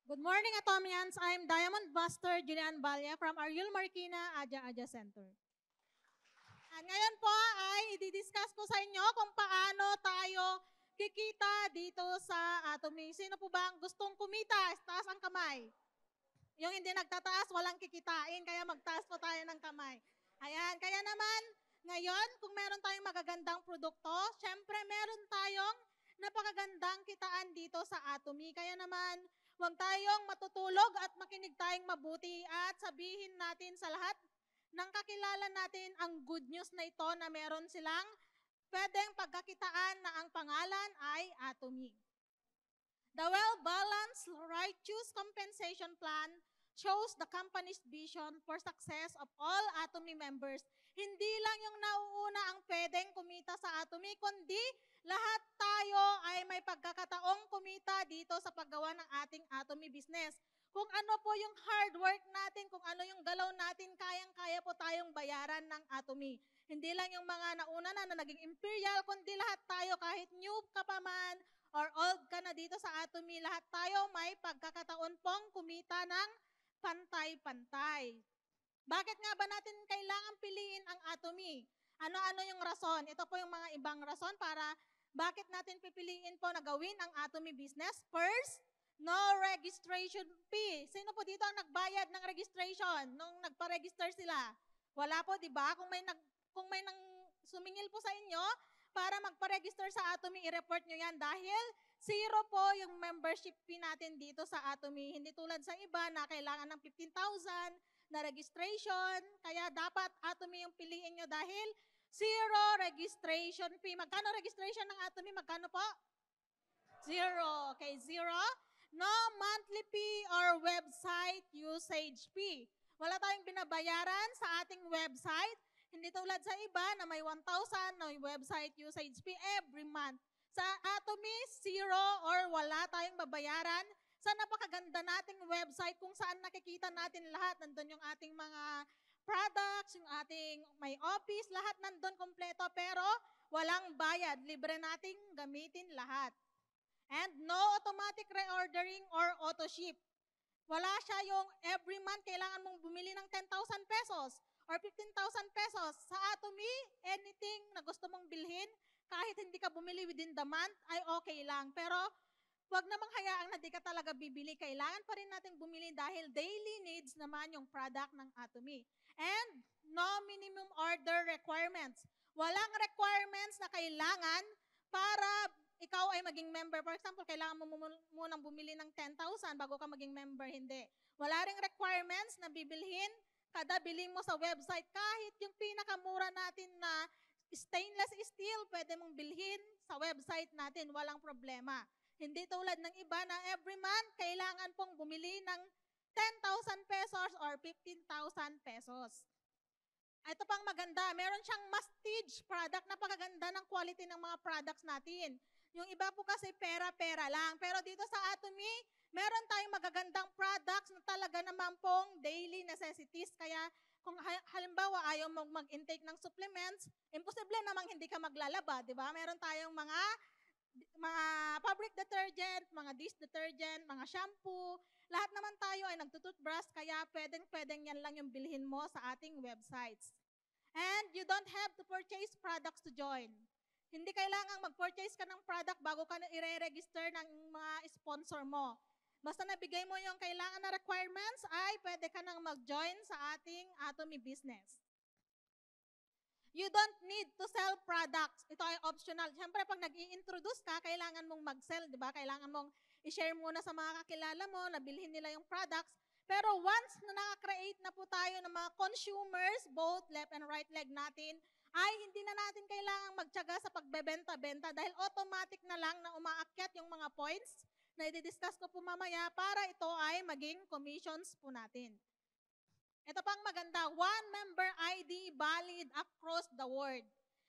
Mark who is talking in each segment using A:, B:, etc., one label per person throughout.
A: Good morning, Atomians. I'm Diamond Buster Julian Balya from Ariel Marikina, Aja Center. At ngayon po ay i-discuss ko sa inyo kung paano tayo kikita dito sa Atomy. Sino po ba ang gustong kumita? Taas ang kamay. Yung hindi nagtataas, walang kikitain, kaya magtaas po tayo ng kamay. Ayan, kaya naman, ngayon, kung meron tayong magagandang produkto, syempre meron tayong napakagandang kitaan dito sa Atomy. Kaya naman, huwag tayong matutulog at makinig tayong mabuti at sabihin natin sa lahat ng kakilala natin ang good news na ito na meron silang pwedeng pagkakitaan na ang pangalan ay Atomy. The well-balanced, righteous compensation plan shows the company's vision for success of all Atomy members. Hindi lang yung nauuna ang pwedeng kumita sa Atomy, kundi lahat tayo ay may pagkakataong kumita dito sa paggawa ng ating Atomy business. Kung ano po yung hard work natin, kung ano yung galaw natin, kayang-kaya po tayong bayaran ng Atomy. Hindi lang yung mga nauna na naging imperial, kundi lahat tayo, kahit new ka pa man, or old ka na dito sa Atomy, lahat tayo may pagkakataon pong kumita ng pantay-pantay. Bakit nga ba natin kailangan piliin ang Atomy? Ano-ano yung rason? Ito po yung mga ibang rason para bakit natin pipiliin po na gawin ang Atomy business. First, no registration fee. Sino po dito ang nagbayad ng registration nung nagpa-register sila? Wala po, di ba? Kung may nang sumingil po sa inyo, para magpa-register sa Atomy, i-report nyo yan dahil zero po yung membership fee natin dito sa Atomy. Hindi tulad sa iba na kailangan ng 15,000 na registration. Kaya dapat Atomy yung piliin nyo dahil zero registration fee. Magkano registration ng Atomy? Magkano po? Zero. Okay, zero. No monthly fee or website usage fee. Wala tayong binabayaran sa ating website. Hindi tulad sa iba na may 1,000 na website usage fee every month. Sa Atomy, zero or wala tayong babayaran sa napakaganda nating website kung saan nakikita natin lahat. Nandun yung ating mga products, yung ating may office, lahat nandun kompleto pero walang bayad. Libre nating gamitin lahat. And no automatic reordering or auto-ship. Wala siya yung every month kailangan mong bumili ng 10,000 pesos or 15,000 pesos. Sa Atomy, anything na gusto mong bilhin, kahit hindi ka bumili within the month, ay okay lang. Pero wag namang hayaang na di ka talaga bibili. Kailangan pa rin natin bumili dahil daily needs naman yung product ng Atomy. And no minimum order requirements. Walang requirements na kailangan para ikaw ay maging member. For example, kailangan mo munang bumili ng 10,000 bago ka maging member. Hindi. Wala ring requirements na bibilhin kada bili mo sa website. Kahit yung pinakamura natin na stainless steel, pwede mong bilhin sa website natin. Walang problema. Hindi tulad ng iba na every month, kailangan pong bumili ng 10,000 pesos or 15,000 pesos. Ito pang maganda, meron siyang mastige product, napakaganda ng quality ng mga products natin. Yung iba po kasi pera-pera lang. Pero dito sa Atomy, meron tayong magagandang products na talaga naman pong daily necessities. Kaya kung halimbawa ayaw mo mag-intake ng supplements, imposible namang hindi ka maglalaba, di ba? Meron tayong mga fabric detergent, mga dish detergent, mga shampoo. Lahat naman tayo ay nagtututbrush, kaya pwedeng yan lang yung bilhin mo sa ating websites. And you don't have to purchase products to join. Hindi kailangang mag-purchase ka ng product bago ka na i-register ng mga sponsor mo. Basta nabigay mo yung kailangan na requirements, ay pwede ka nang mag-join sa ating Atomy business. You don't need to sell products. Ito ay optional. Siyempre, pag nag-i-introduce ka, kailangan mong mag-sell, di ba? Kailangan mong i-share muna sa mga kakilala mo, na bilhin nila yung products. Pero once na nakakreate na po tayo ng mga consumers, both left and right leg natin, ay hindi na natin kailangang magtyaga sa pagbebenta-benta dahil automatic na lang na umaakyat yung mga points na i-discuss ko po mamaya para ito ay maging commissions po natin. Ito pang maganda, one member ID valid across the world.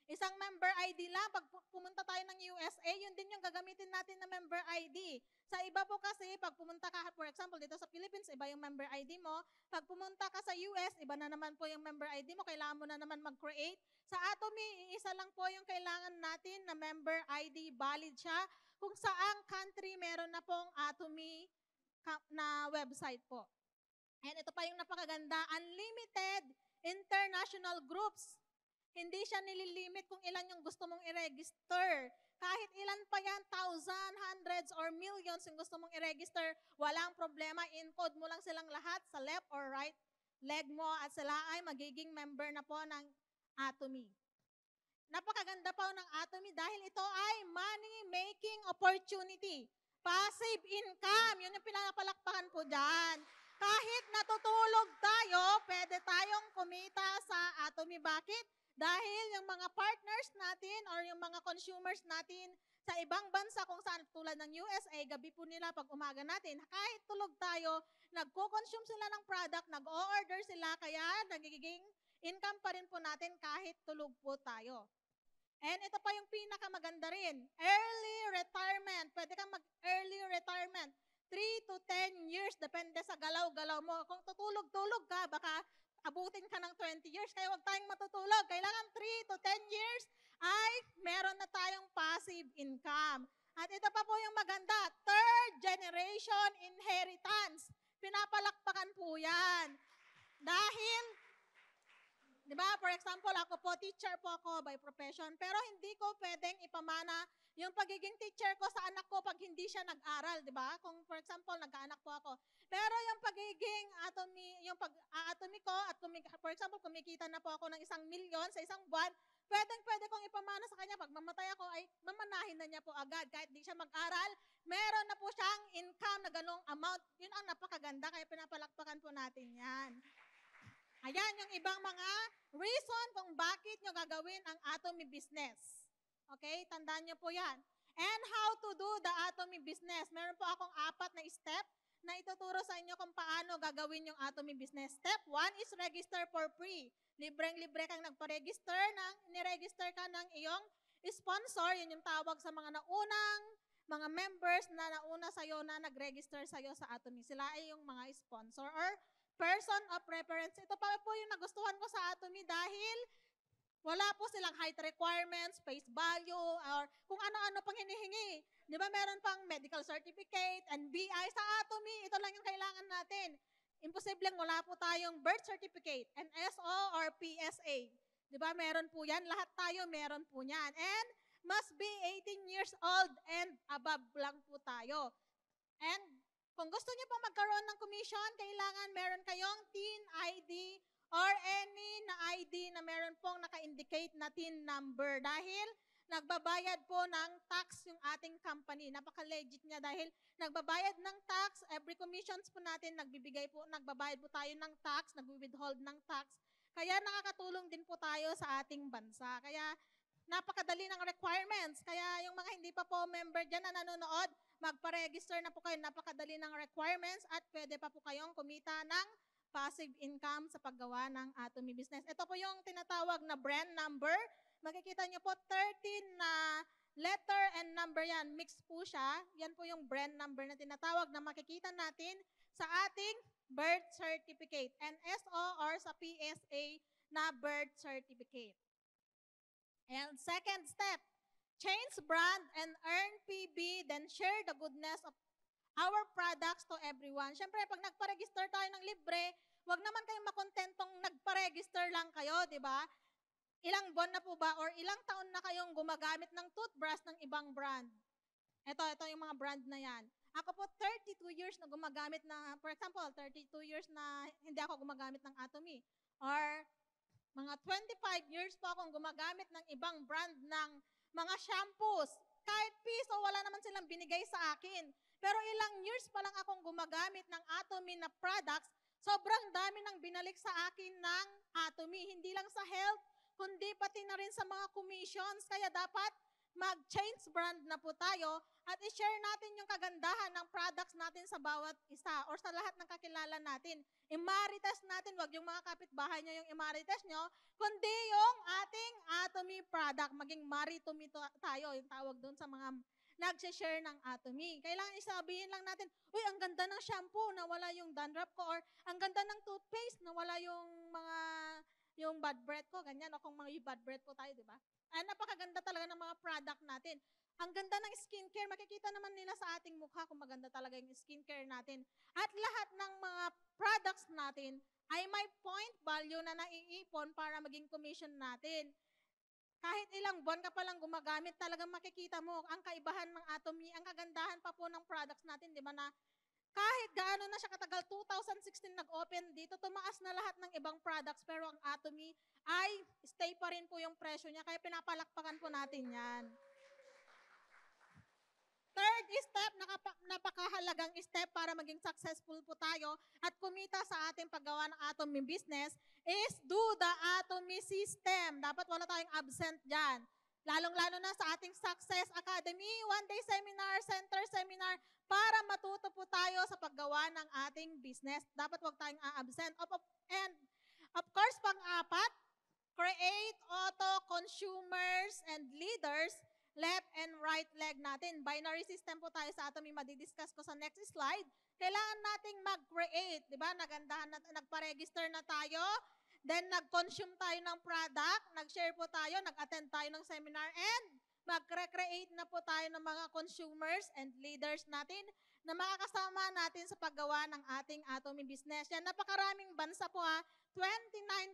A: Isang member ID lang, pag pumunta tayo ng USA, yun din yung gagamitin natin na member ID. Sa iba po kasi, pag pumunta ka, for example, dito sa Philippines, iba yung member ID mo. Pag pumunta ka sa US, iba na naman po yung member ID mo, kailangan mo na naman mag-create. Sa Atomy, isa lang po yung kailangan natin na member ID valid siya. Kung saang country meron na pong Atomy na website po. And ito pa yung napakaganda, unlimited international groups. Hindi siya nililimit kung ilan yung gusto mong i-register. Kahit ilan pa yan, thousand, hundreds, or millions yung gusto mong i-register, walang problema. In-code mo lang silang lahat sa left or right leg mo at sila ay magiging member na po ng Atomy. Napakaganda po ng Atomy dahil ito ay money-making opportunity. Passive income, yun yung pinapalakpakan po dyan. Kahit natutulog tayo, pwede tayong kumita sa Atomy. Bakit? Dahil yung mga partners natin or yung mga consumers natin sa ibang bansa kung saan tulad ng USA, gabi po nila pag umaga natin, kahit tulog tayo, nagko-consume sila ng product, nag-o-order sila, kaya nagiging income pa rin po natin kahit tulog po tayo. And ito pa yung pinakamaganda rin, early retirement. Pwede kang mag-early retirement. 3 to 10 years, depende sa galaw-galaw mo. Kung tutulog-tulog ka, baka abutin ka ng 20 years, kaya huwag tayong matutulog. Kailangan 3 to 10 years ay meron na tayong passive income. At ito pa po yung maganda, third generation inheritance. Pinapalakpakan po yan. Dahil, di ba, for example, ako po, teacher po ako by profession, pero hindi ko pwedeng ipamana yung pagiging teacher ko sa anak ko pag hindi siya nag-aral, di ba? Kung for example, nagkaanak po ako. Pero yung pagiging yung pag-aatomy ko at for example, kumikita na po ako ng 1 milyon sa isang buwan, pwede kong ipamana sa kanya. Pag mamatay ako, ay mamanahin na niya po agad. Kahit di siya mag-aral, meron na po siyang income na ganong amount. Yun ang napakaganda, kaya pinapalakpakan po natin yan. Ayan yung ibang mga reason kung bakit nyo gagawin ang Atomy business. Okay? Tandaan nyo po yan. And how to do the Atomy business. Meron po akong 4 na step na ituturo sa inyo kung paano gagawin yung Atomy business. Step 1 is register for free. Libreng-libre kang nagpa-register, niregister ka ng iyong sponsor. Yun yung tawag sa mga naunang mga members na nauna sa'yo na nag-register sa'yo sa Atomy. Sila ay yung mga sponsor or person of preference. Ito pa po yung nagustuhan ko sa Atomy dahil wala po silang height requirements, face value, or kung ano-ano pang hinihingi. Di ba meron pang medical certificate, NBI sa Atomy, ito lang yung kailangan natin. Imposibleng wala po tayong birth certificate, NSO or PSA. Di ba meron po yan? Lahat tayo meron po yan. And must be 18 years old and above lang po tayo. And kung gusto niyo pong magkaroon ng commission, kailangan meron kayong TIN ID or any na ID na meron pong naka-indicate na TIN number dahil nagbabayad po ng tax yung ating company. Napaka-legit niya dahil nagbabayad ng tax, every commissions po natin, nagbabayad po tayo ng tax, nag-withhold ng tax. Kaya nakakatulong din po tayo sa ating bansa. Kaya napakadali ng requirements. Kaya yung mga hindi pa po member dyan na nanonood, magpa-register na po kayo. Napakadali ng requirements at pwede pa po kayong kumita ng passive income sa paggawa ng Atomy business. Ito po yung tinatawag na brand number. Makikita nyo po 13 na letter and number yan. Mix po siya. Yan po yung brand number na tinatawag na makikita natin sa ating birth certificate. NSO or sa PSA na birth certificate. And second step, change brand and earn PB, then share the goodness of our products to everyone. Siyempre, pag nagpa-register tayo ng libre, wag naman kayong makontentong nagpa-register lang kayo, di ba? Ilang buwan na po ba or ilang taon na kayong gumagamit ng toothbrush ng ibang brand? Ito yung mga brand na yan. Ako po, 32 years na gumagamit na, for example, 32 years na hindi ako gumagamit ng Atomy. Or mga 25 years po akong gumagamit ng ibang brand ng mga shampoos. Kahit piso, wala naman silang binigay sa akin. Pero ilang years pa lang akong gumagamit ng Atomy na products, sobrang dami nang binalik sa akin ng Atomy. Hindi lang sa health, kundi pati na rin sa mga commissions. Kaya dapat mag-change brand na po tayo at i-share natin yung kagandahan ng products natin sa bawat isa or sa lahat ng kakilala natin. I-marites natin, wag yung mga kapitbahay nyo yung i-marites nyo, kundi yung ating Atomy product. Maging maritomy tayo, yung tawag doon sa mga nag-share ng Atomy. Kailangan isabihin lang natin, uy, ang ganda ng shampoo, nawala yung dandruff ko, or ang ganda ng toothpaste, nawala yung bad breath ko, ganyan, o kung mga bad breath po tayo, di ba? Napakaganda talaga ng mga product natin. Ang ganda ng skincare, makikita naman nila sa ating mukha kung maganda talaga yung skincare natin. At lahat ng mga products natin ay may point value na naiipon para maging commission natin. Kahit ilang buwan ka palang gumagamit, talagang makikita mo ang kaibahan ng Atomy, ang kagandahan pa po ng products natin, di ba na kahit gaano na siya katagal, 2016 nag-open dito, tumaas na lahat ng ibang products, pero ang Atomy ay stay pa rin po yung presyo niya, kaya pinapalakpakan po natin yan. Third step, napakahalagang step para maging successful po tayo at kumita sa ating paggawa ng Atomy business is do the Atomy system. Dapat wala tayong absent dyan. Lalong-lalo na sa ating Success Academy, one-day seminar, center seminar, para matuto po tayo sa paggawa ng ating business. Dapat wag tayong absent. And of course, pang-apat, create auto-consumers and leaders, left and right leg natin. Binary system po tayo sa Atomy, madidiscuss ko sa next slide. Kailangan nating mag-create, di ba? Nagpa-register na tayo, then nag-consume tayo ng product, nag-share po tayo, nag-attend tayo ng seminar, and mag-create na po tayo ng mga consumers and leaders natin na makakasama natin sa paggawa ng ating Atomy business. Yan, napakaraming bansa po 29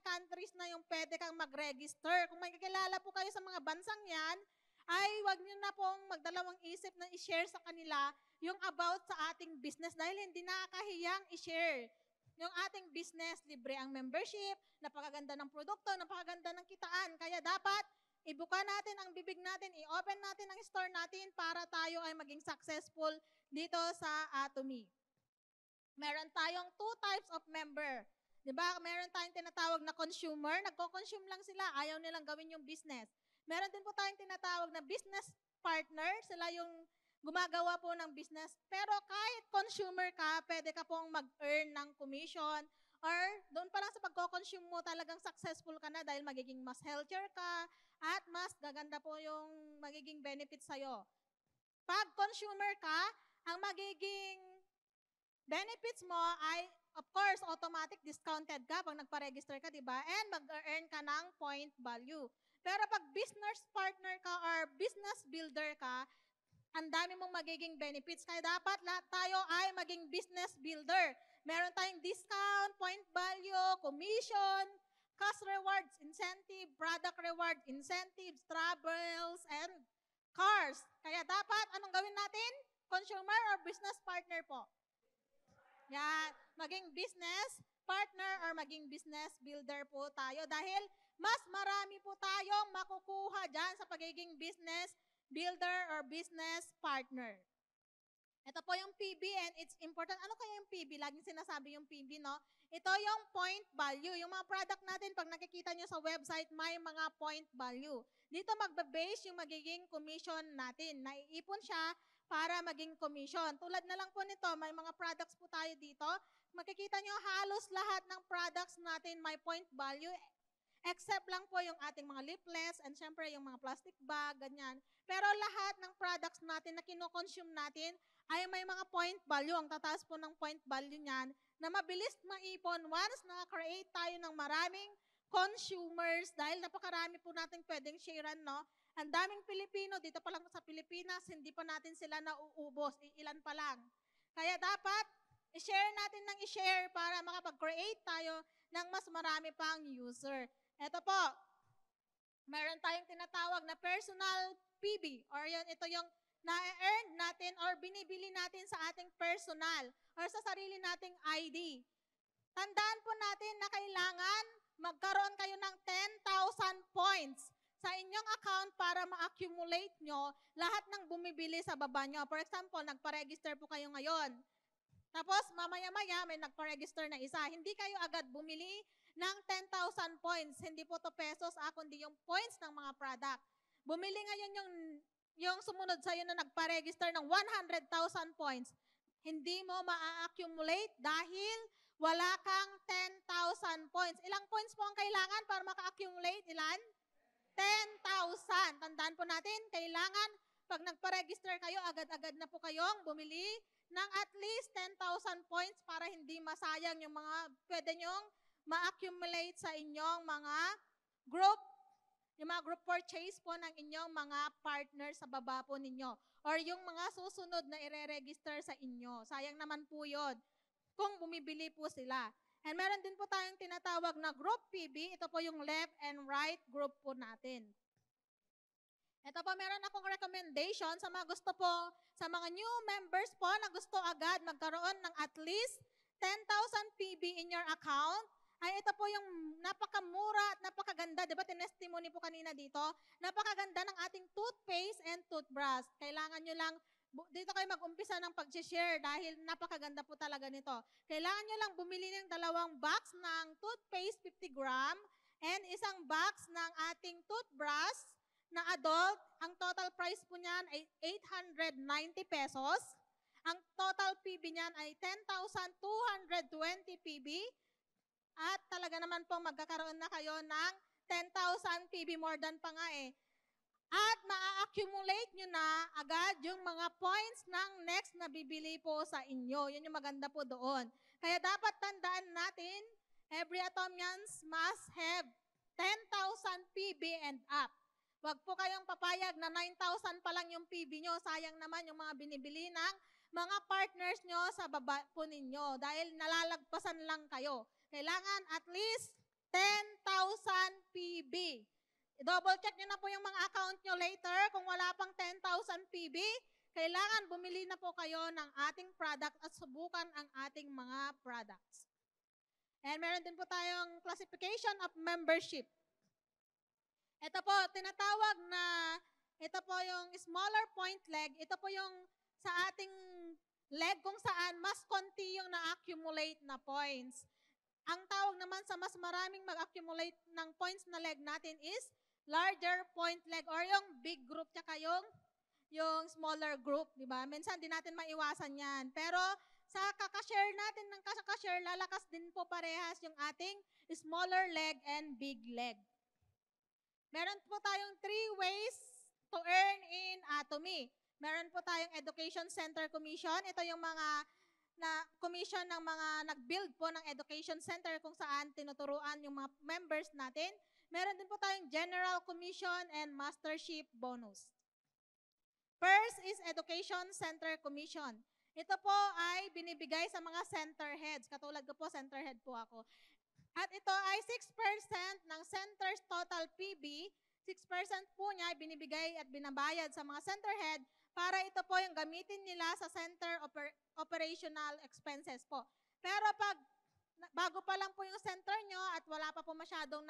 A: countries na yung pwede kang mag-register. Kung may kakilala po kayo sa mga bansang yan, ay wag niyo na pong magdalawang isip na i-share sa kanila yung about sa ating business dahil hindi nakakahiyang i-share. Yung ating business, libre ang membership, napakaganda ng produkto, napakaganda ng kitaan. Kaya dapat ibuka natin ang bibig natin, i-open natin ang store natin para tayo ay maging successful dito sa Atomy. Meron tayong 2 types of member. Diba? Meron tayong tinatawag na consumer, nagko-consume lang sila, ayaw nilang gawin yung business. Meron din po tayong tinatawag na business partner, sila yung gumagawa po ng business. Pero kahit consumer ka, pwede ka pong mag-earn ng commission or doon pa lang sa pagko-consume mo, talagang successful ka na dahil magiging mas healthier ka at mas gaganda po yung magiging benefit sa'yo. Pag consumer ka, ang magiging benefits mo ay, of course, automatic discounted ka pag nagpa-register ka, di ba? And mag-earn ka ng point value. Pero pag business partner ka or business builder ka, ang dami mong magiging benefits. Kaya dapat lahat tayo ay maging business builder. Meron tayong discount, point value, commission, cash rewards, incentive, product reward, incentives, travels, and cars. Kaya dapat, anong gawin natin? Consumer or business partner po? Yan, maging business partner or maging business builder po tayo dahil mas marami po tayong makukuha dyan sa pagiging business builder or business partner. Ito po yung PB and it's important. Ano kaya yung PB? Laging sinasabi yung PB, no? Ito yung point value. Yung mga product natin, pag nakikita nyo sa website, may mga point value. Dito magbe-base yung magiging commission natin. Naiipon siya para maging commission. Tulad na lang po nito, may mga products po tayo dito. Makikita nyo halos lahat ng products natin may point value. Except lang po yung ating mga leaflets and syempre yung mga plastic bag, ganyan. Pero lahat ng products natin na kino-consume natin ay may mga point value. Ang tataas po ng point value niyan na mabilis maipon once na-create tayo ng maraming consumers dahil napakarami po natin pwedeng sharean, no? Ang daming Pilipino, dito pa lang sa Pilipinas, hindi pa natin sila nauubos, ilan pa lang. Kaya dapat i-share natin ng i-share para makapag-create tayo ng mas marami pang user. Ito po, meron tayong tinatawag na personal PB or yun, ito yung na-earn natin or binibili natin sa ating personal or sa sarili nating ID. Tandaan po natin na kailangan magkaroon kayo ng 10,000 points sa inyong account para ma-accumulate nyo lahat ng bumibili sa baba nyo. For example, nagpa-register po kayo ngayon. Tapos, mamaya-maya, may nagpa-register na isa. Hindi kayo agad bumili ng 10,000 points. Hindi po to pesos, kundi yung points ng mga product. Bumili ngayon yung sumunod sa'yo na nagpa-register ng 100,000 points. Hindi mo ma-accumulate dahil wala kang 10,000 points. Ilang points po ang kailangan para maka-accumulate? Ilan? 10,000. Tandaan po natin, kailangan pag nagpa-register kayo, agad-agad na po kayong bumili ng at least 10,000 points para hindi masayang yung mga pwede nyong ma-accumulate sa inyong mga group yung mga group purchase po ng inyong mga partner sa baba po ninyo or yung mga susunod na ire-register sa inyo. Sayang naman po yun kung bumibili po sila. And meron din po tayong tinatawag na group PB. Ito po yung left and right group po natin. Ito po, meron akong recommendation sa mga gusto po, sa mga new members po na gusto agad magkaroon ng at least 10,000 PB in your account. Ay ito po yung napakamura at napakaganda, di ba? Tinestimony po kanina dito. Napakaganda ng ating toothpaste and toothbrush. Kailangan nyo lang, dito kayo mag-umpisa ng pag-share dahil napakaganda po talaga nito. Kailangan nyo lang bumili ng 2 box ng toothpaste 50 gram and isang box ng ating toothbrush na adult. Ang total price po niyan ay 890 pesos. Ang total PB niyan ay 10,220 PB. At talaga naman pong magkakaroon na kayo ng 10,000 PB, more than pa nga eh. At maa-accumulate nyo na agad yung mga points ng next na bibili po sa inyo. Yan yung maganda po doon. Kaya dapat tandaan natin, every Atomians must have 10,000 PB and up. Huwag po kayong papayag na 9,000 pa lang yung PB nyo. Sayang naman yung mga binibili ng mga partners nyo sa baba po ninyo dahil nalalagpasan lang kayo. Kailangan at least 10,000 PB. I-double check nyo na po yung mga account nyo later. Kung wala pang 10,000 PB, kailangan bumili na po kayo ng ating product at subukan ang ating mga products. And meron din po tayong classification of membership. Ito po, tinatawag na, ito po yung smaller point leg. Ito po yung sa ating leg kung saan mas konti yung na-accumulate na points. Ang tawag naman sa mas maraming mag-accumulate ng points na leg natin is larger point leg or yung big group tsaka yung smaller group, di ba? Minsan di natin maiwasan yan. Pero sa kakashare natin ng kakashare, lalakas din po parehas yung ating smaller leg and big leg. Meron po tayong 3 ways to earn in Atomy. Meron po tayong Education Center Commission. Ito yung mga na commission ng mga nag-build po ng Education Center kung saan tinuturuan yung mga members natin. Meron din po tayong General Commission and Mastership Bonus. First is Education Center Commission. Ito po ay binibigay sa mga center heads. Katulad ko po, center head po ako. At ito ay 6% ng center's total PB. 6% po niya ay binibigay at binabayad sa mga center head para ito po yung gamitin nila sa center operational expenses po. Pero bago pa lang po yung center nyo at wala pa po masyadong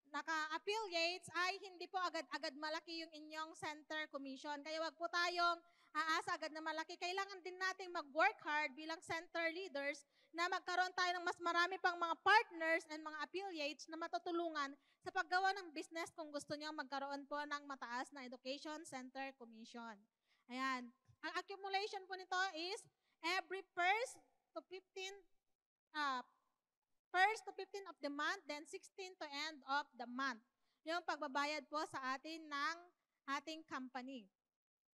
A: naka-affiliates, ay hindi po agad-agad malaki yung inyong center commission. Kaya wag po tayong aasa agad na malaki. Kailangan din nating mag-work hard bilang center leaders na magkaroon tayo ng mas marami pang mga partners and mga affiliates na matutulungan sa paggawa ng business kung gusto niyo magkaroon po ng mataas na Education Center Commission. Ayan. Ang accumulation po nito is every 1st to 15th of the month, then 16th to end of the month. Yung pagbabayad po sa atin ng ating company.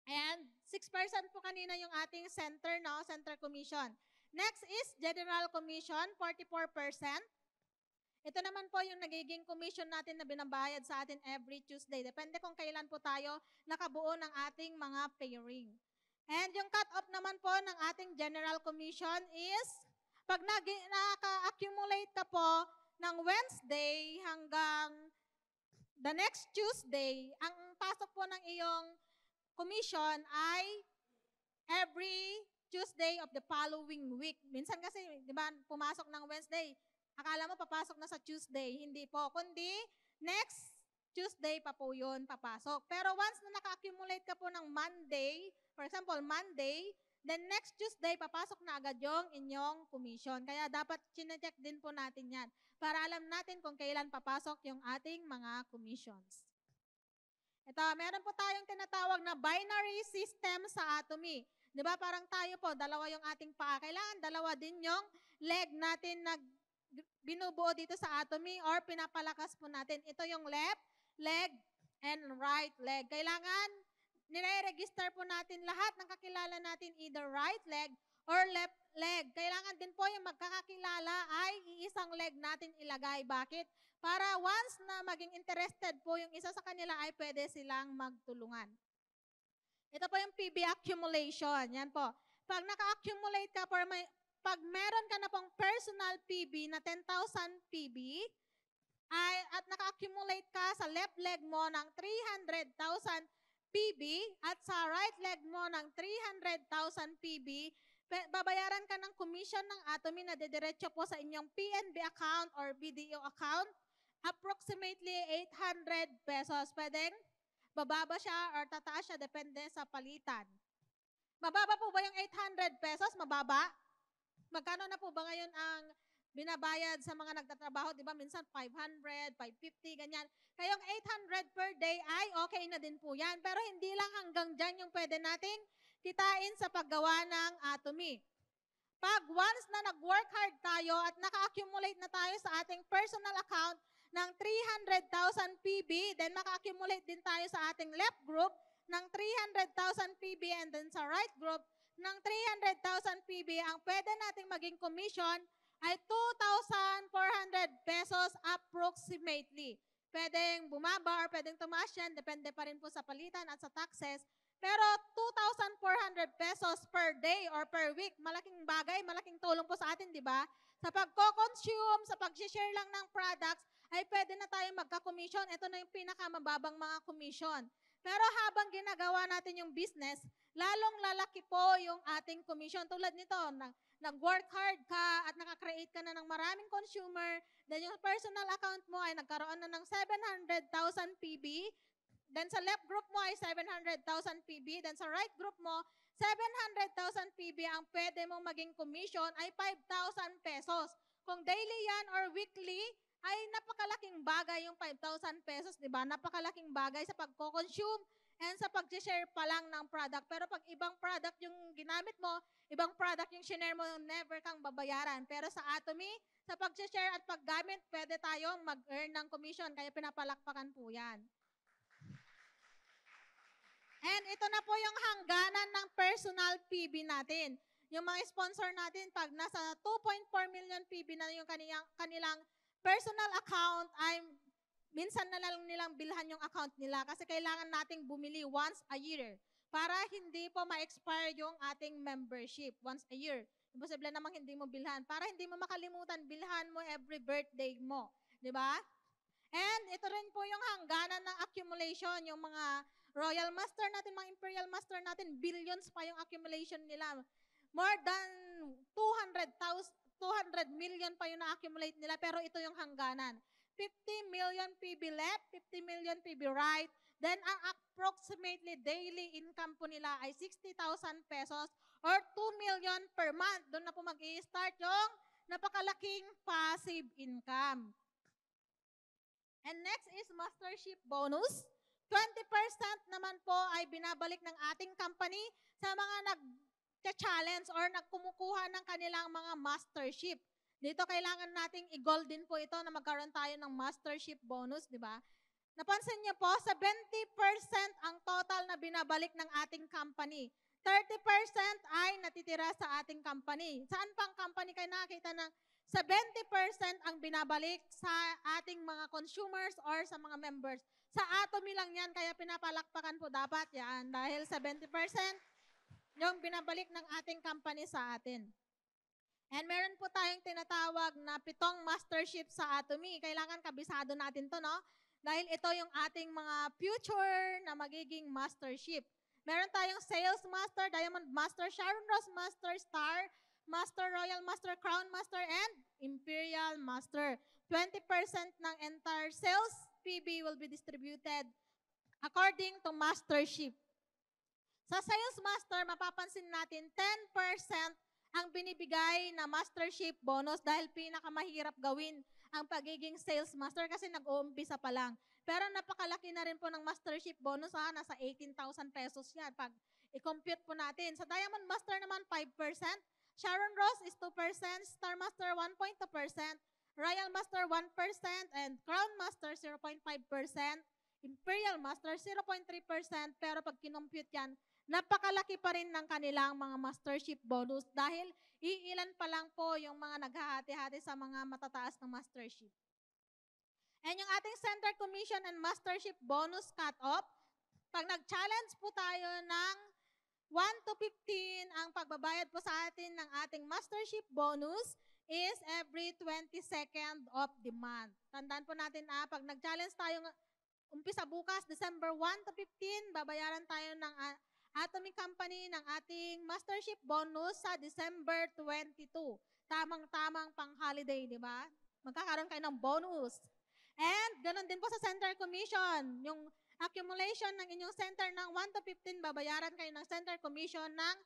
A: And 6% po kanina yung ating center, no? Center commission. Next is General Commission, 44%. Ito naman po yung nagiging commission natin na binabayad sa atin every Tuesday. Depende kung kailan po tayo nakabuo ng ating mga pairing. And yung cut-off naman po ng ating General Commission is pag naka-accumulate ka po ng Wednesday hanggang the next Tuesday, ang pasok po ng iyong commission ay every Tuesday of the following week. Minsan kasi, di ba, pumasok ng Wednesday, akala mo papasok na sa Tuesday. Hindi po, kundi next Tuesday pa po yun papasok. Pero once na naka-accumulate ka po ng Monday, for example, Monday, then next Tuesday, papasok na agad yung inyong commission. Kaya dapat chinecheck din po natin yan para alam natin kung kailan papasok yung ating mga commissions. Ito, meron po tayong tinatawag na binary system sa Atomy. Di ba parang tayo po, dalawa yung ating paa. Kailangan dalawa din yung leg natin na binubuo dito sa Atomy or pinapalakas po natin. Ito yung left leg and right leg. Kailangan nire-register po natin lahat ng kakilala natin either right leg or left leg. Kailangan din natin po yung magkakakilala ay iisang leg natin ilagay. Bakit? Para once na maging interested po yung isa sa kanila ay pwede silang magtulungan. Ito po yung PB accumulation. Yan po. Pag naka-accumulate ka, pag meron ka na pong personal PB na 10,000 PB, at naka-accumulate ka sa left leg mo ng 300,000 PB at sa right leg mo ng 300,000 PB, babayaran ka ng commission ng Atomy na dediretso po sa inyong PNB account or BDO account, approximately 800 pesos. Pwedeng bababa siya or tataas siya, depende sa palitan. Mababa po ba yung 800 pesos? Mababa? Magkano na po ba ngayon ang binabayad sa mga nagtatrabaho? Di ba minsan 500, 550, ganyan. Kayong 800 per day ay okay na din po yan. Pero hindi lang hanggang dyan yung pwede nating kitain sa paggawa ng Atomy. Pag once na nag-work hard tayo at naka-accumulate na tayo sa ating personal account ng 300,000 PB, then maka-accumulate din tayo sa ating left group ng 300,000 PB and then sa right group ng 300,000 PB, ang pwede nating maging commission ay 2,400 pesos approximately. Pwedeng bumaba or pwedeng tumaas yan, depende pa rin po sa palitan at sa taxes. Pero 2,400 pesos per day or per week, malaking bagay, malaking tulong po sa atin, di ba? Sa pagko-consume, sa pag-share lang ng products, ay pwede na tayo magka-commission. Ito na yung pinakamababang mga commission. Pero habang ginagawa natin yung business, lalong lalaki po yung ating commission. Tulad nito, nag-work hard ka at nakakreate ka na ng maraming consumer, then yung personal account mo ay nagkaroon na ng 700,000 PB, then sa left group mo ay 700,000 PB, then sa right group mo, 700,000 PB, ang pwede mong maging commission ay 5,000 pesos. Kung daily yan or weekly, ay napakalaking bagay yung 5,000 pesos, di ba? Napakalaking bagay sa pagko-consume and sa pag-share pa lang ng product. Pero pag ibang product yung ginamit mo, ibang product yung share mo, never kang babayaran. Pero sa Atomy, sa pag-share at paggamit, pwede tayong mag-earn ng commission, kaya pinapalakpakan po yan. And ito na po yung hangganan ng personal PB natin. Yung mga sponsor natin, pag nasa 2.4 million PB na yung kanilang personal account, ay minsan na lang nilang bilhan yung account nila kasi kailangan nating bumili once a year para hindi po ma-expire yung ating membership once a year. Imposible namang hindi mo bilhan. Para hindi mo makalimutan, bilhan mo every birthday mo. Di ba? And ito rin po yung hangganan ng accumulation, yung mga Royal Master natin, mga Imperial Master natin, billions pa yung accumulation nila. More than 200 million pa yung na-accumulate nila, pero ito yung hangganan. 50 million PB left, 50 million PB right, then ang approximately daily income po nila ay 60,000 pesos or 2 million per month. Doon na po mag-i-start yung napakalaking passive income. And next is mastership bonus. 20% naman po ay binabalik ng ating company sa mga nag-challenge or nagkumukuha ng kanilang mga mastership. Dito kailangan nating i-goal din po ito na magkaroon tayo ng mastership bonus, di ba? Napansin niyo po, 70% ang total na binabalik ng ating company. 30% ay natitira sa ating company. Saan pang company kayo nakakita ng 70% ang binabalik sa ating mga consumers or sa mga members? Sa Atomy lang yan, kaya pinapalakpakan po dapat yan dahil 70% yung binabalik ng ating company sa atin. And meron po tayong tinatawag na 7 mastership sa Atomy. Kailangan kabisado natin to, no? Dahil ito yung ating mga future na magiging mastership. Meron tayong Sales Master, Diamond Master, Sharon Ross Master, Star Master, Royal Master, Crown Master, and Imperial Master. 20% ng entire sales PB will be distributed according to mastership. Sa Sales Master, mapapansin natin 10% ang binibigay na mastership bonus dahil pinakamahirap gawin ang pagiging sales master kasi nag-uumpisa pa lang. Pero napakalaki na rin po ng mastership bonus, nasa 18,000 pesos yan pag i-compute po natin. Sa Diamond Master naman, 5%. Sharon Ross is 2%, Star Master 1.2%, Royal Master 1%, and Crown Master 0.5%, Imperial Master 0.3%, pero pag kinompute yan, napakalaki pa rin ng kanilang mga mastership bonus dahil iilan pa lang po yung mga naghahati-hati sa mga matataas ng mastership. And yung ating Center Commission and Mastership Bonus Cut-Off, pag nag-challenge po tayo ng 1 to 15, ang pagbabayad po sa atin ng ating mastership bonus is every 22nd of the month. Tandaan po natin pag nag-challenge tayo, umpisa bukas, December 1 to 15, babayaran tayo ng Atomy Company ng ating mastership bonus sa December 22. Tamang-tamang pang-holiday, di ba? Magkakaroon kayo ng bonus. And ganun din po sa Center Commission. Yung accumulation ng inyong center ng 1 to 15, babayaran kayo ng Center Commission ng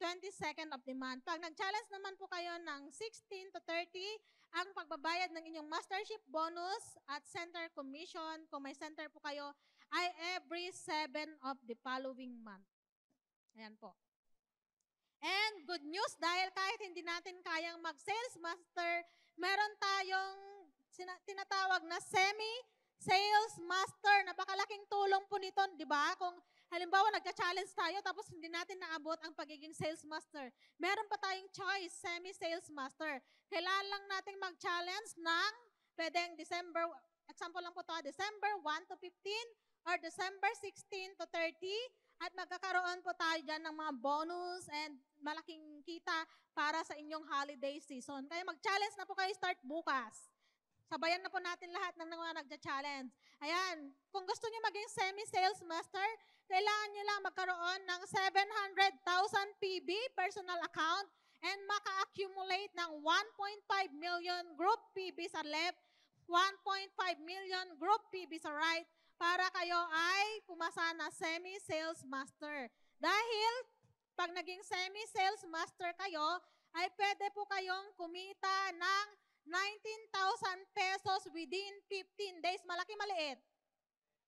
A: 22nd of the month. Pag nag-challenge naman po kayo ng 16 to 30, ang pagbabayad ng inyong mastership bonus at Center Commission, kung may center po kayo, ay every 7 of the following month. Ayan po. And good news, dahil kahit hindi natin kayang mag-sales master, meron tayong tinatawag na semi-sales master. Napakalaking tulong po nito, di ba? Kung halimbawa nagka-challenge tayo tapos hindi natin naabot ang pagiging sales master, meron pa tayong choice, semi-sales master. Kailangan lang natin mag-challenge ng pwedeng December, example lang po ito, December 1 to 15 or December 16 to 30, at magkakaroon po tayo dyan ng mga bonus and malaking kita para sa inyong holiday season. Kaya mag-challenge na po kayo, start bukas. Sabayan na po natin lahat ng mga nagja-challenge. Ayan, kung gusto niyo maging semi-sales master, kailangan niyo lang magkaroon ng 700,000 PB personal account and maka-accumulate ng 1.5 million group PB sa left, 1.5 million group PB sa right, para kayo ay pumasa na semi-sales master. Dahil pag naging semi-sales master kayo, ay pwede po kayong kumita ng 19,000 pesos within 15 days. Malaki, maliit?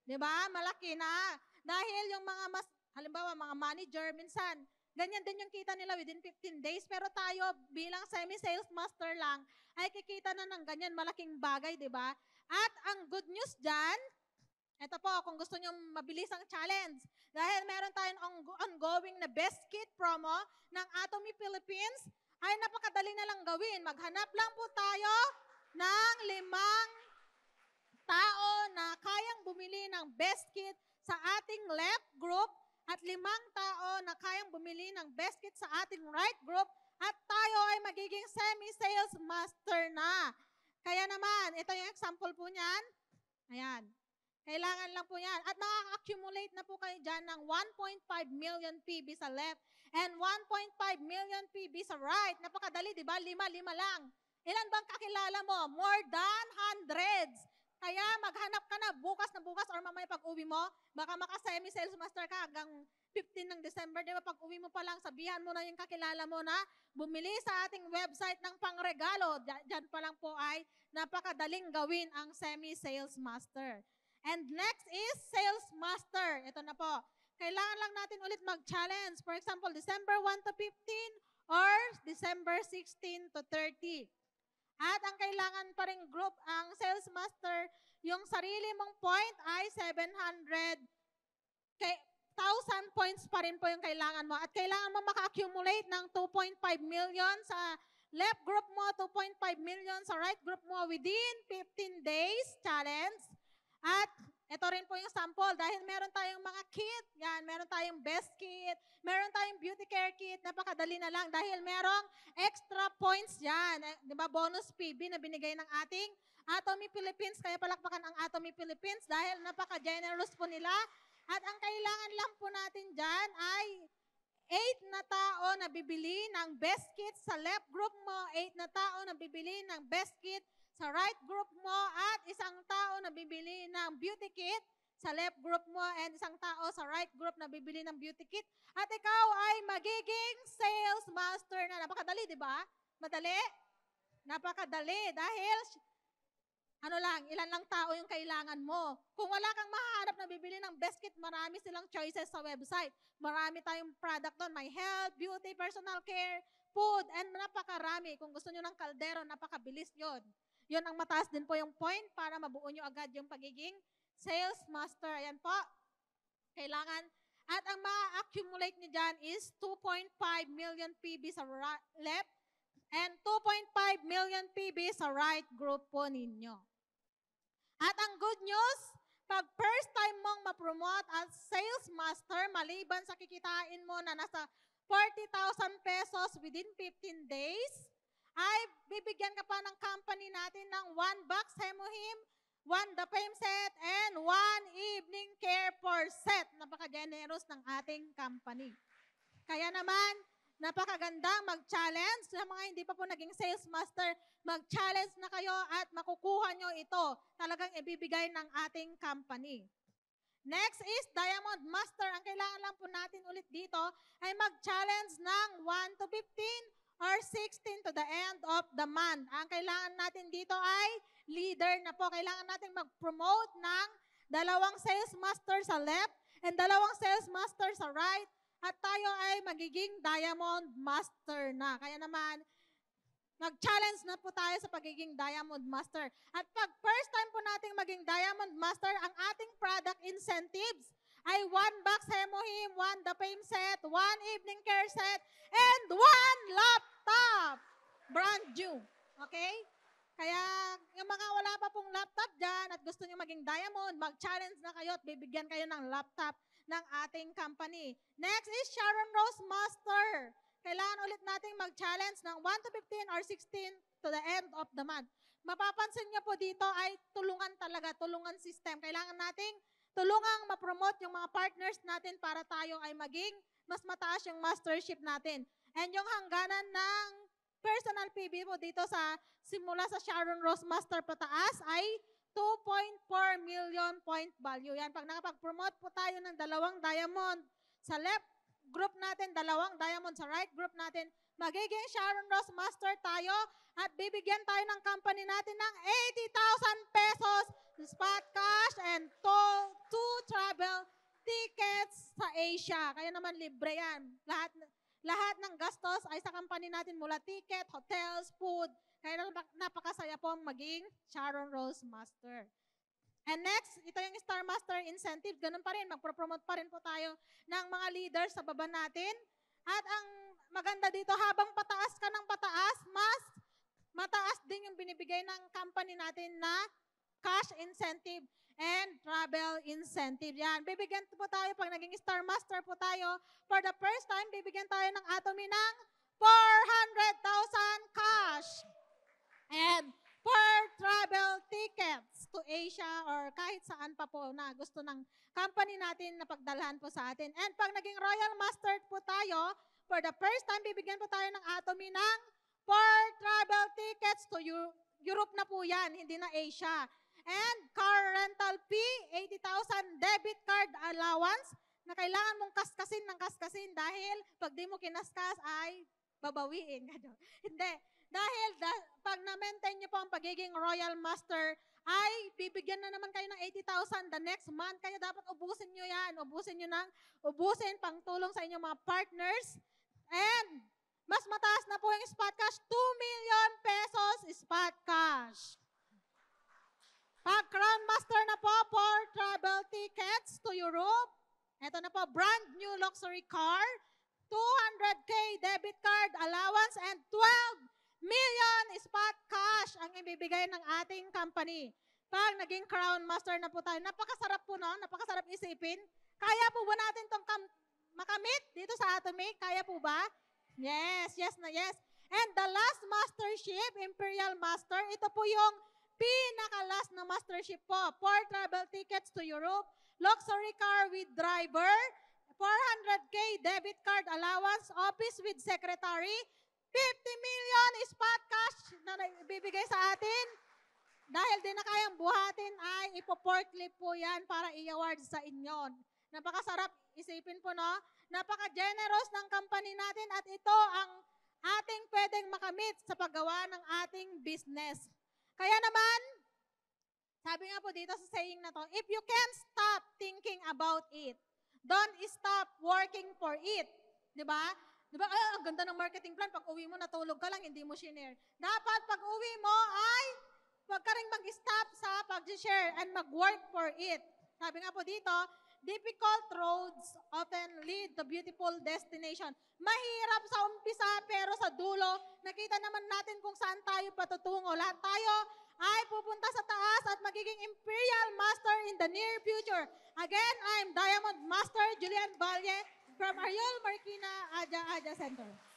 A: Diba? Malaki na. Dahil yung mga halimbawa mga manager, minsan, ganyan din yung kita nila within 15 days. Pero tayo bilang semi-sales master lang, ay kikita na ng ganyan malaking bagay, diba? At ang good news dyan, ito po, kung gusto nyo mabilis ang challenge, dahil meron tayong ongoing na best kit promo ng Atomy Philippines, ay napakadali na lang gawin. Maghanap lang po tayo ng 5 tao na kayang bumili ng best kit sa ating left group at 5 tao na kayang bumili ng best kit sa ating right group, at tayo ay magiging semi-sales master na. Kaya naman, ito yung example po niyan. Ayan. Kailangan lang po yan. At makaka-accumulate na po kayo dyan ng 1.5 million PB sa left and 1.5 million PB sa right. Napakadali, di ba? 5 lang. Ilan bang kakilala mo? More than hundreds. Kaya maghanap ka na bukas or mamaya pag uwi mo, baka maka-semi-sales master ka hanggang 15 ng December. Di ba? Pag uwi mo pa lang, sabihan mo na yung kakilala mo na bumili sa ating website ng pangregalo. Diyan pa lang po ay napakadaling gawin ang semi-sales master. And next is sales master. Ito na po. Kailangan lang natin ulit mag-challenge. For example, December 1 to 15 or December 16 to 30. At ang kailangan pa rin group, ang sales master, yung sarili mong point ay 700,000 points pa rin po yung kailangan mo. At kailangan mo maka-accumulate ng 2.5 million sa left group mo, 2.5 million sa right group mo within 15 days challenge. At ito rin po yung sample, dahil meron tayong mga kit, yan, meron tayong best kit, meron tayong beauty care kit, napakadali na lang dahil merong extra points yan. Di ba, bonus PB na binigay ng ating Atomy Philippines, kaya palakpakan ang Atomy Philippines dahil napaka-generous po nila. At ang kailangan lang po natin dyan ay 8 na tao na bibili ng best kit sa left group mo, 8 na tao na bibili ng best kit sa right group mo, at 1 tao na bibili ng beauty kit sa left group mo, and 1 tao sa right group na bibili ng beauty kit. At ikaw ay magiging sales master na. Napakadali, di ba? Madali? Napakadali. Dahil, ilan lang tao yung kailangan mo. Kung wala kang mahanap na bibili ng best kit, marami silang choices sa website. Marami tayong product doon. May health, beauty, personal care, food, and napakarami. Kung gusto nyo ng kaldero, napakabilis yon. Yun ang mataas din po yung point para mabuo nyo agad yung pagiging sales master. Ayan po. Kailangan At ang ma-accumulate nyo dyan is 2.5 million PB sa left and 2.5 million PB sa right group po ninyo. At ang good news, pag first time mong ma-promote as sales master, maliban sa kikitain mo na nasa 40,000 pesos within 15 days, ay bibigyan ka pa ng company natin ng 1 box Hemohim, 1 Dapem set, and 1 evening care for set. Napaka-generous ng ating company. Kaya naman, napakagandang mag-challenge. Sa mga hindi pa po naging sales master, mag-challenge na kayo at makukuha nyo ito. Talagang ibibigay ng ating company. Next is Diamond Master. Ang kailangan lang po natin ulit dito ay mag-challenge ng 1 to 15 or 16 to the end of the month. Ang kailangan natin dito ay leader na po. Kailangan natin mag-promote ng 2 sales master sa left and 2 sales master sa right. At tayo ay magiging Diamond Master na. Kaya naman, mag-challenge na po tayo sa pagiging Diamond Master. At pag first time po nating maging Diamond Master, ang ating product incentives ay 1 box Hemohim, 1 Dapem set, 1 evening care set, and 1 laptop. Brand new. Okay? Kaya yung mga wala pa pong laptop dyan at gusto nyo maging Diamond, mag-challenge na kayo at bibigyan kayo ng laptop ng ating company. Next is Sharon Rose Master. Kailangan ulit nating mag-challenge ng 1 to 15 or 16 to the end of the month. Mapapansin niyo po dito ay tulungan talaga, tulungan system. Kailangan nating tulungang ma-promote yung mga partners natin para tayo ay maging mas mataas yung mastership natin. And yung hangganan ng personal PB po dito sa simula sa Sharon Rose Master pataas ay 2.4 million point value. Yan, pag nakapag-promote po tayo ng 2 diamond sa left group natin, 2 diamond sa right group natin, magiging Sharon Rose Master tayo at bibigyan tayo ng company natin ng 80,000 pesos spot cash and 2 travel tickets sa Asia. Kaya naman libre yan. Lahat ng gastos ay sa company natin mula ticket, hotels, food. Kaya napakasaya po maging Sharon Rose Master. And next, ito yung Star Master Incentive. Ganun pa rin, magpropromote pa rin po tayo ng mga leaders sa baba natin. At ang maganda dito, habang pataas ka ng pataas, mas mataas din yung binibigay ng company natin na cash incentive and travel incentive. Yan, bibigyan po tayo pag naging Star Master po tayo. For the first time, bibigyan tayo ng Atomy ng 400,000 cash. And 4 travel tickets to Asia or kahit saan pa po na gusto ng company natin na pagdalhan po sa atin. And pag naging Royal Master po tayo, for the first time, bibigyan po tayo ng Atomy ng 4 travel tickets to Europe na po yan, hindi na Asia. And car rental fee, 80,000 debit card allowance na kailangan mong kaskasin ng kaskasin dahil pag di mo kinaskas ay babawiin. Hindi. Dahil pag na-maintain nyo po ang pagiging Royal Master, ay bibigyan na naman kayo ng 80,000 the next month. Kaya dapat ubusin nyo yan. Ubusin nyo ng ubusin pang tulong sa inyong mga partners. And mas mataas na po yung spot cash, 2 million pesos spot cash. Pag Crown Master na po for travel tickets to Europe, ito na po, brand new luxury car, 200K debit card allowance, and 12 million spot cash ang ibibigay ng ating company. Pag naging Crown Master na po tayo, napakasarap po, no? Napakasarap isipin. Kaya po ba natin itong makamit dito sa Atomy? Kaya po ba? Yes, yes na yes. And the last mastership, Imperial Master, ito po yung pinaka-last na mastership po. 4 travel tickets to Europe, luxury car with driver, 400K debit card allowance, office with secretary, 50 million spot cash na ibibigay sa atin. Dahil din na kayang buhatin ay ipo-forklift po yan para i-award sa inyo. Napakasarap isipin po, no? Napaka-generous ng company natin at ito ang ating pwedeng makamit sa paggawa ng ating business. Kaya naman, sabi nga po dito sa saying na to, if you can't stop thinking about it, don't stop working for it. Diba? Diba, ang ganda ng marketing plan, pag uwi mo, natulog ka lang, hindi mo shinare. Dapat pag uwi mo ay, huwag ka rin mag-stop sa pag-share and mag-work for it. Sabi nga po dito, difficult roads often lead to beautiful destination. Mahirap sa umpisa pero sa dulo, nakita naman natin kung saan tayo patutungo. Lahat tayo ay pupunta sa taas at magiging Imperial Master in the near future. Again, I'm Diamond Master Julian Valle from Ariel Marikina Aja Aja Center.